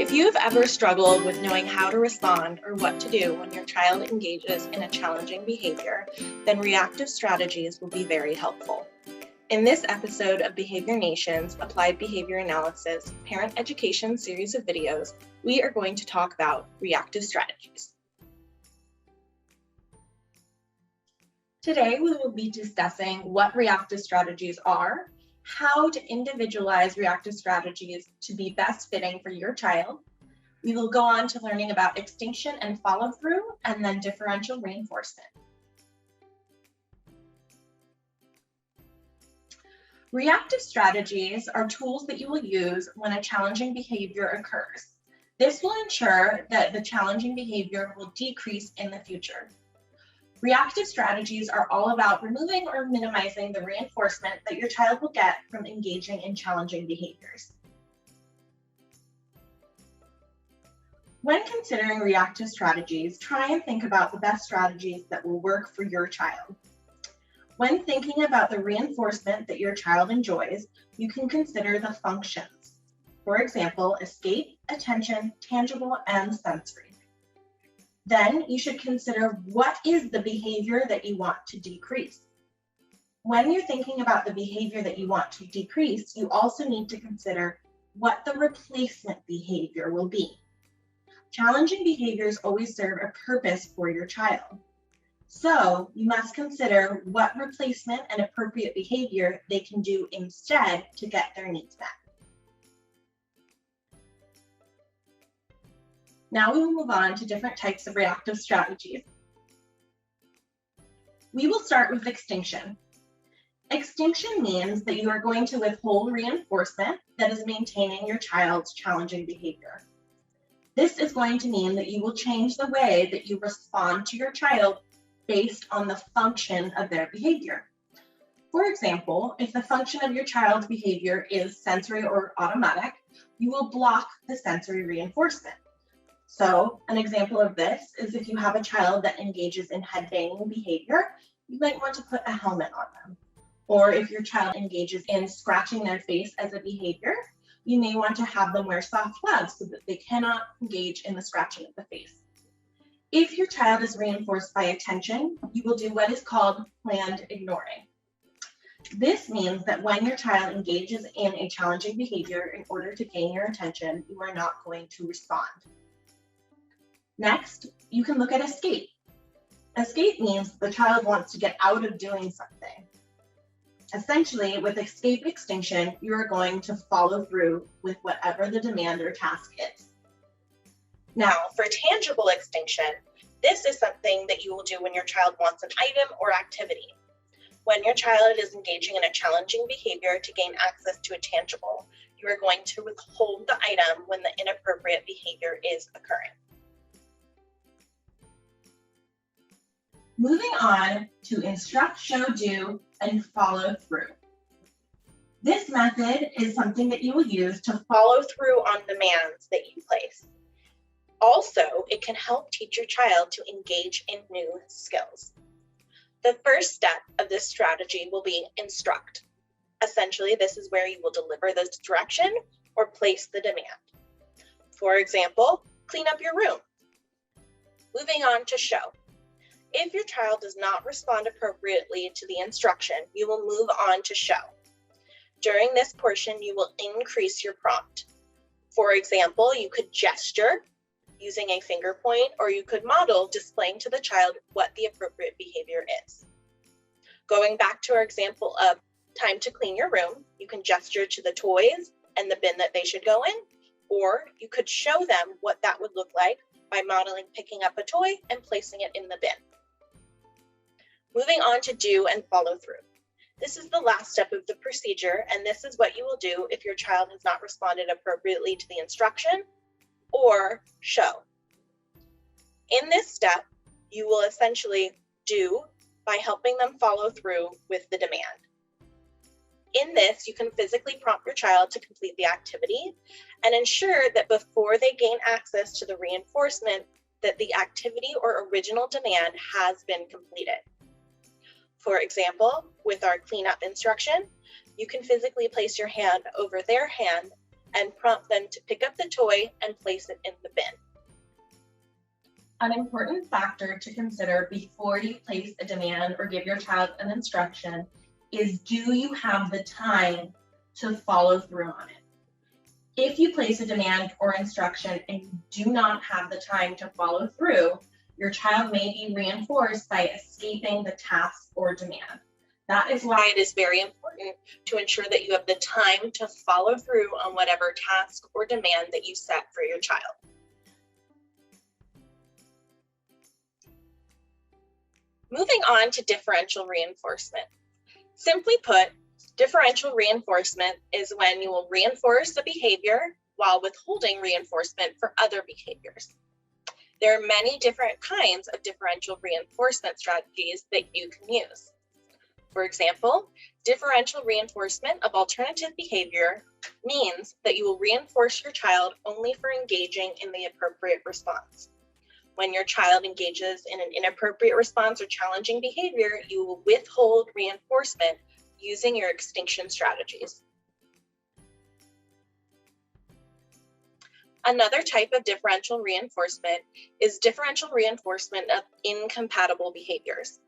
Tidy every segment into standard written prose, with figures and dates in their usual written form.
If you've ever struggled with knowing how to respond or what to do when your child engages in a challenging behavior, then Reactive Strategies will be very helpful. In this episode of Behavior Nation's Applied Behavior Analysis Parent Education series of videos, we are going to talk about reactive strategies. Today, we will be discussing what reactive strategies are, how to individualize reactive strategies to be best fitting for your child. We will go on to learning about extinction and follow-through, and then differential reinforcement. Reactive strategies are tools that you will use when a challenging behavior occurs. This will ensure that the challenging behavior will decrease in the future. Reactive strategies are all about removing or minimizing the reinforcement that your child will get from engaging in challenging behaviors. When considering reactive strategies, try and think about the best strategies that will work for your child. When thinking about the reinforcement that your child enjoys, you can consider the functions. For example, escape, attention, tangible, and sensory. Then you should consider what is the behavior that you want to decrease. When you're thinking about the behavior that you want to decrease, you also need to consider what the replacement behavior will be. Challenging behaviors always serve a purpose for your child. So you must consider what replacement and appropriate behavior they can do instead to get their needs met. Now we will move on to different types of reactive strategies. We will start with extinction. Extinction means that you are going to withhold reinforcement that is maintaining your child's challenging behavior. This is going to mean that you will change the way that you respond to your child based on the function of their behavior. For example, if the function of your child's behavior is sensory or automatic, you will block the sensory reinforcement. So an example of this is if you have a child that engages in head banging behavior, you might want to put a helmet on them. Or if your child engages in scratching their face as a behavior, you may want to have them wear soft gloves so that they cannot engage in the scratching of the face. If your child is reinforced by attention, you will do what is called planned ignoring. This means that when your child engages in a challenging behavior in order to gain your attention, you are not going to respond. Next, you can look at escape. Escape means the child wants to get out of doing something. Essentially, with escape extinction, you are going to follow through with whatever the demand or task is. Now, for tangible extinction, this is something that you will do when your child wants an item or activity. When your child is engaging in a challenging behavior to gain access to a tangible, you are going to withhold the item when the inappropriate behavior is occurring. Moving on to instruct, show, do, and follow through. This method is something that you will use to follow through on demands that you place. Also, it can help teach your child to engage in new skills. The first step of this strategy will be instruct. Essentially, this is where you will deliver the direction or place the demand. For example, clean up your room. Moving on to show. If your child does not respond appropriately to the instruction, you will move on to show. During this portion, you will increase your prompt. For example, you could gesture using a finger point, or you could model displaying to the child what the appropriate behavior is. Going back to our example of time to clean your room, you can gesture to the toys and the bin that they should go in, or you could show them what that would look like by modeling picking up a toy and placing it in the bin. Moving on to do and follow through. This is the last step of the procedure, and this is what you will do if your child has not responded appropriately to the instruction or show. In this step, you will essentially do by helping them follow through with the demand. In this, you can physically prompt your child to complete the activity and ensure that before they gain access to the reinforcement, that the activity or original demand has been completed. For example, with our cleanup instruction, you can physically place your hand over their hand and prompt them to pick up the toy and place it in the bin. An important factor to consider before you place a demand or give your child an instruction is, do you have the time to follow through on it? If you place a demand or instruction and you do not have the time to follow through, your child may be reinforced by escaping the task or demand. That is why it is very important to ensure that you have the time to follow through on whatever task or demand that you set for your child. Moving on to differential reinforcement. Simply put, differential reinforcement is when you will reinforce a behavior while withholding reinforcement for other behaviors. There are many different kinds of differential reinforcement strategies that you can use. For example, differential reinforcement of alternative behavior means that you will reinforce your child only for engaging in the appropriate response. When your child engages in an inappropriate response or challenging behavior, you will withhold reinforcement using your extinction strategies. Another type of differential reinforcement is differential reinforcement of incompatible behaviors.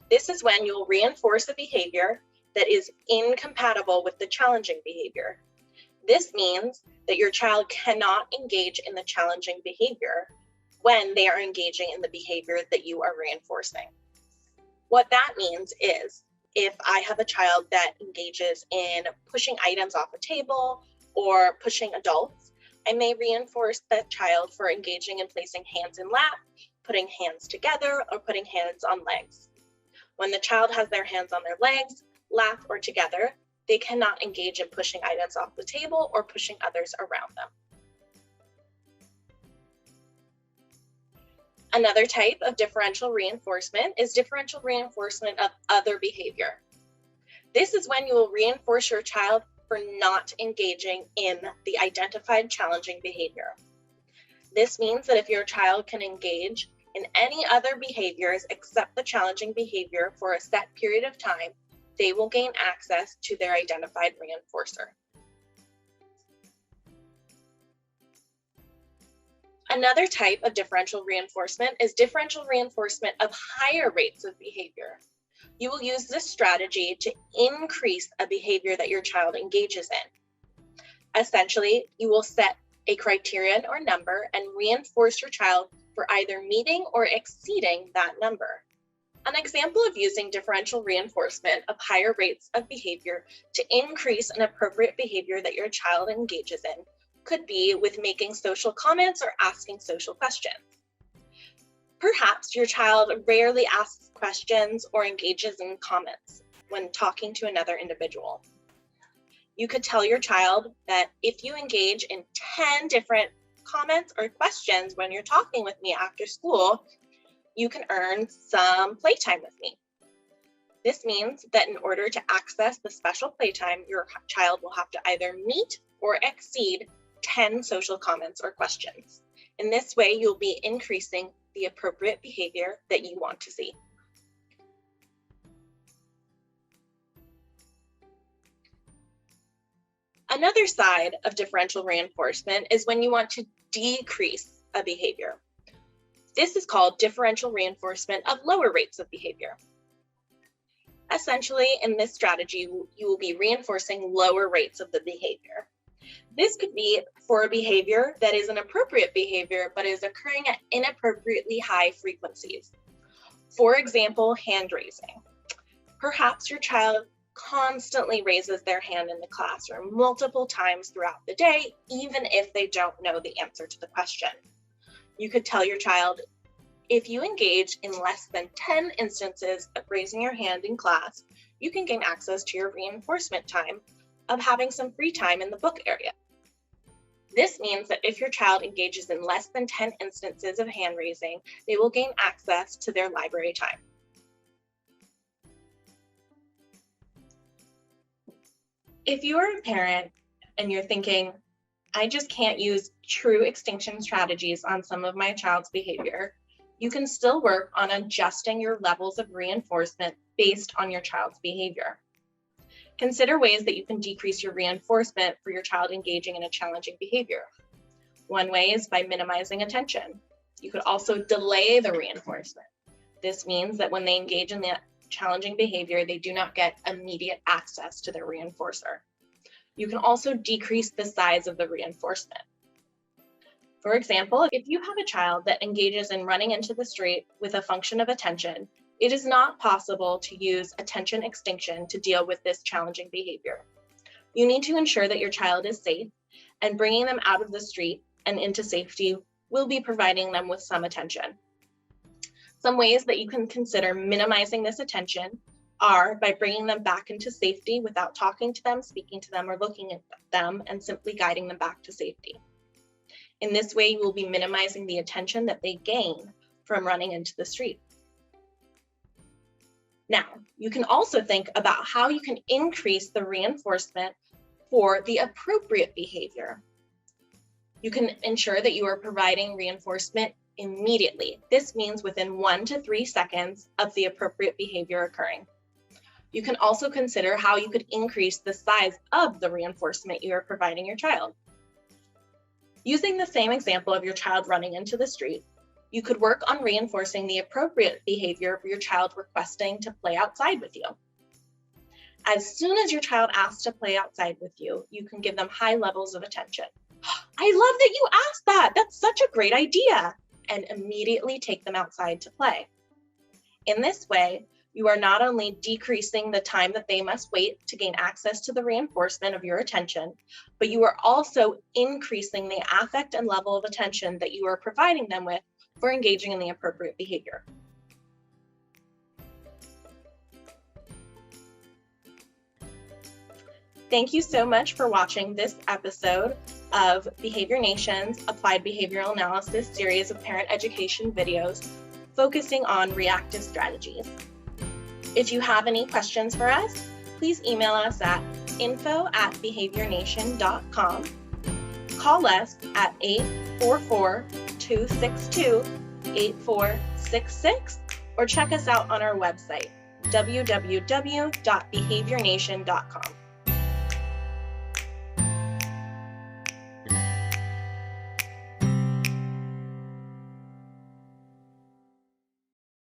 This is when you will reinforce a behavior that is incompatible with the challenging behavior. This means that your child cannot engage in the challenging behavior when they are engaging in the behavior that you are reinforcing. What that means is, if I have a child that engages in pushing items off a table or pushing adults, I may reinforce that child for engaging in placing hands in lap, putting hands together, or putting hands on legs. When the child has their hands on their legs, lap, or together, they cannot engage in pushing items off the table or pushing others around them. Another type of differential reinforcement is differential reinforcement of other behavior. This is when you will reinforce your child for not engaging in the identified challenging behavior. This means that if your child can engage in any other behaviors except the challenging behavior for a set period of time, they will gain access to their identified reinforcer. Another type of differential reinforcement is differential reinforcement of higher rates of behavior. You will use this strategy to increase a behavior that your child engages in. Essentially, you will set a criterion or number and reinforce your child for either meeting or exceeding that number. An example of using differential reinforcement of higher rates of behavior to increase an appropriate behavior that your child engages in could be with making social comments or asking social questions. Perhaps your child rarely asks questions or engages in comments when talking to another individual. You could tell your child that if you engage in 10 different comments or questions when you're talking with me after school, you can earn some playtime with me. This means that in order to access the special playtime, your child will have to either meet or exceed 10 social comments or questions. In this way, you'll be increasing the appropriate behavior that you want to see. Another side of differential reinforcement is when you want to decrease a behavior. This is called differential reinforcement of lower rates of behavior. Essentially, in this strategy, you will be reinforcing lower rates of the behavior. This could be for a behavior that is an appropriate behavior, but is occurring at inappropriately high frequencies. For example, hand raising. Perhaps your child constantly raises their hand in the classroom multiple times throughout the day, even if they don't know the answer to the question. You could tell your child, if you engage in less than 10 instances of raising your hand in class, you can gain access to your reinforcement time of having some free time in the book area. This means that if your child engages in less than 10 instances of hand raising, they will gain access to their library time. If you are a parent and you're thinking, I just can't use true extinction strategies on some of my child's behavior, you can still work on adjusting your levels of reinforcement based on your child's behavior. Consider ways that you can decrease your reinforcement for your child engaging in a challenging behavior. One way is by minimizing attention. You could also delay the reinforcement. This means that when they engage in the challenging behavior, they do not get immediate access to their reinforcer. You can also decrease the size of the reinforcement. For example, if you have a child that engages in running into the street with a function of attention, it is not possible to use attention extinction to deal with this challenging behavior. You need to ensure that your child is safe, and bringing them out of the street and into safety will be providing them with some attention. Some ways that you can consider minimizing this attention are by bringing them back into safety without talking to them, speaking to them, or looking at them, and simply guiding them back to safety. In this way, you will be minimizing the attention that they gain from running into the street. Now, you can also think about how you can increase the reinforcement for the appropriate behavior. You can ensure that you are providing reinforcement immediately. This means within 1 to 3 seconds of the appropriate behavior occurring. You can also consider how you could increase the size of the reinforcement you are providing your child. Using the same example of your child running into the street, you could work on reinforcing the appropriate behavior of your child requesting to play outside with you. As soon as your child asks to play outside with you, you can give them high levels of attention. I love that you asked that. That's such a great idea. And immediately take them outside to play. In this way, you are not only decreasing the time that they must wait to gain access to the reinforcement of your attention, but you are also increasing the affect and level of attention that you are providing them with for engaging in the appropriate behavior. Thank you so much for watching this episode of Behavior Nation's Applied Behavioral Analysis series of parent education videos focusing on reactive strategies. If you have any questions for us, please email us at info@behaviornation.com. Call us at 844-262-8466 or check us out on our website, www.behaviornation.com.